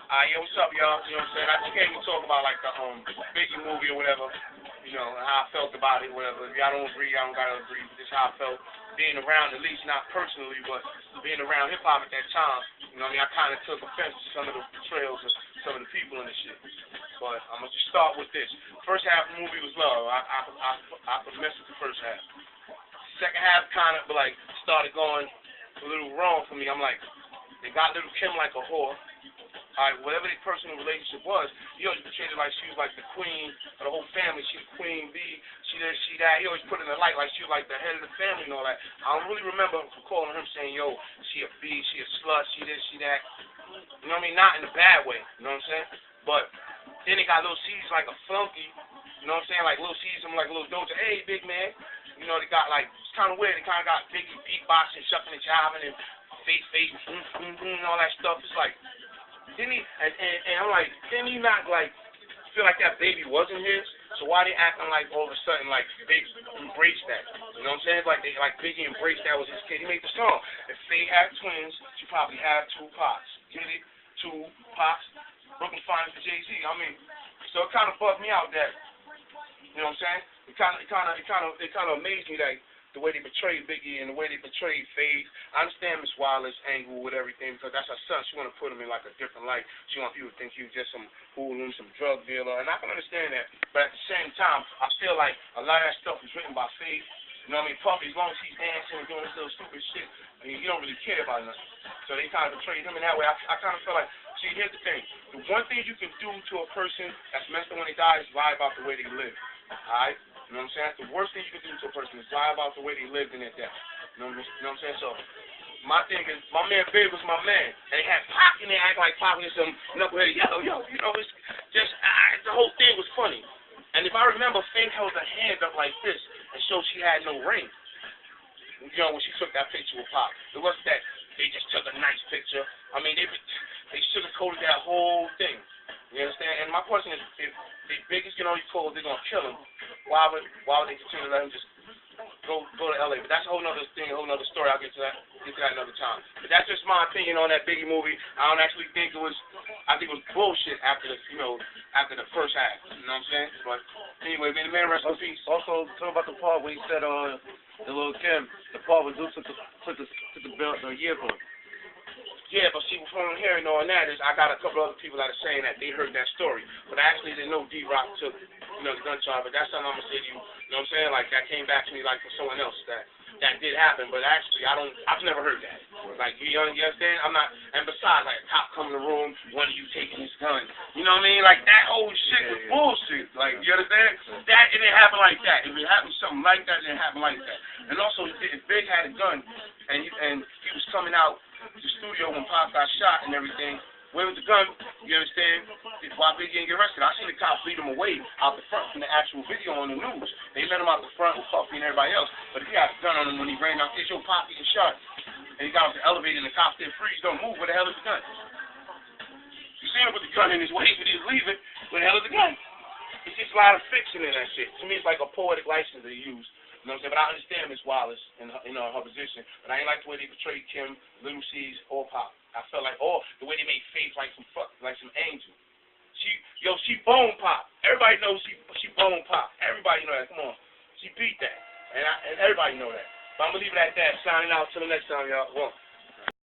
Yeah, what's up, y'all? You know what I'm saying? I just came to talk about like the Biggie movie or whatever, you know, and how I felt about it, whatever. If y'all don't agree, y'all don't gotta agree. But this is how I felt being around, at least not personally, but being around hip hop at that time. You know what I mean? I kind of took offense to some of the portrayals of some of the people in the shit. But I'm gonna just start with this. First half of the movie was love. I could mess with the first half. Second half kind of like started going a little wrong for me. I'm like, they got lil'Kim like a whore. Alright, whatever their personal relationship was, he always portrayed it like she was like the queen of the whole family. She the queen bee, she this, she that. He always put it in the light like she was like the head of the family and all that. I don't really remember calling him saying, yo, she a bee, she a slut, she this, she that. You know what I mean? Not in a bad way, you know what I'm saying? But then they got Lil C's like a flunky, you know what I'm saying? Like Lil C's, I'm like Lil Doja, hey, big man. You know, they got like, it's kind of weird. They kind of got Biggie beatboxing, shucking and jiving and face, and all that stuff. It's like, didn't he, and I'm like, didn't he not, like, feel like that baby wasn't his? So why they acting like all of a sudden, like, Big embraced that? You know what I'm saying? Like, Biggie embraced that was his kid. He made the song. If Faye had twins, she probably had two pops. Get it? Two pops. Brooklyn Finest for Jay-Z. I mean, so it kind of bugged me out that, you know what I'm saying? It kind of amazed me that the way they portrayed Biggie and the way they portrayed Faye. I understand Miss Wilder's angle with everything because that's her son. She want to put him in like a different light. She want people to think he was just some hooligan, some drug dealer, and I can understand that. But at the same time, I feel like a lot of that stuff was written by Faye. You know what I mean? Puffy, as long as he's dancing and doing this little stupid shit, I mean, he don't really care about nothing. So they kind of portrayed him in that way. I kind of feel like, see, here's the thing. The one thing you can do to a person that's messed up when they die is lie about the way they live. Alright? You know what I'm saying? That's the worst thing you can do to a person is lie about the way they lived in their death. You know what I'm saying? So, my thing is, my man Big was my man. And they had Pac in there acting like Pac was some knucklehead, yo, you know, it's just, the whole thing was funny. And if I remember, Faye held her hand up like this and showed she had no ring. You know, when she took that picture with Pac. It wasn't that they just took a nice picture. I mean, they sugarcoated that whole thing. You understand? And my question is, if the biggest get on these calls, they're gonna kill him. Why would they continue to let him just go to LA? But that's a whole nother thing, a whole nother story. I'll get to that another time. But that's just my opinion on that Biggie movie. I don't actually think it was. I think it was bullshit after the first half. You know what I'm saying? But anyway, man, the man rest in peace. Also, talk about the part where he said the lil'Kim, the part where Zeus took the belt the year for him. Yeah, but see, from hearing all that is, I got a couple other people that are saying that they heard that story, but I actually didn't know D-Rock took, the gun charge. But that's something I'm gonna say to you. You know what I'm saying? Like that came back to me like from someone else that did happen. But actually, I've never heard that. Like you understand? I'm not. And besides, like a cop come in the room, one of you taking his gun. You know what I mean? Like that whole shit was bullshit. Like you understand? That it didn't happen like that. If it happened something like that, it didn't happen like that. And also, if Big had a gun and he was coming out the studio when Pop got shot and everything, where was the gun? You understand? Why Big didn't get arrested? I seen the cops lead him away out the front from the actual video on the news. They let him out the front with Puffy and everybody else. But if he had a gun on him when he ran out, your Pop getting shot. And he got off the elevator and the cops didn't freeze. Don't move. Where the hell is the gun? You see him with the gun in his waist when he was leaving. Where the hell is the gun? It's just a lot of fiction in that shit. To me, it's like a poetic license they use. You know what I'm saying? But I understand Miss Wallace and her position. But I ain't like the way they portrayed Kim, Little C's, or Pop. I felt like, the way they made Faith like some angel. She bone Pop. Everybody knows she bone Pop. Everybody know that. Come on. She beat that. And everybody know that. But I'm going to leave it at that. Signing out. Till the next time, y'all. Well.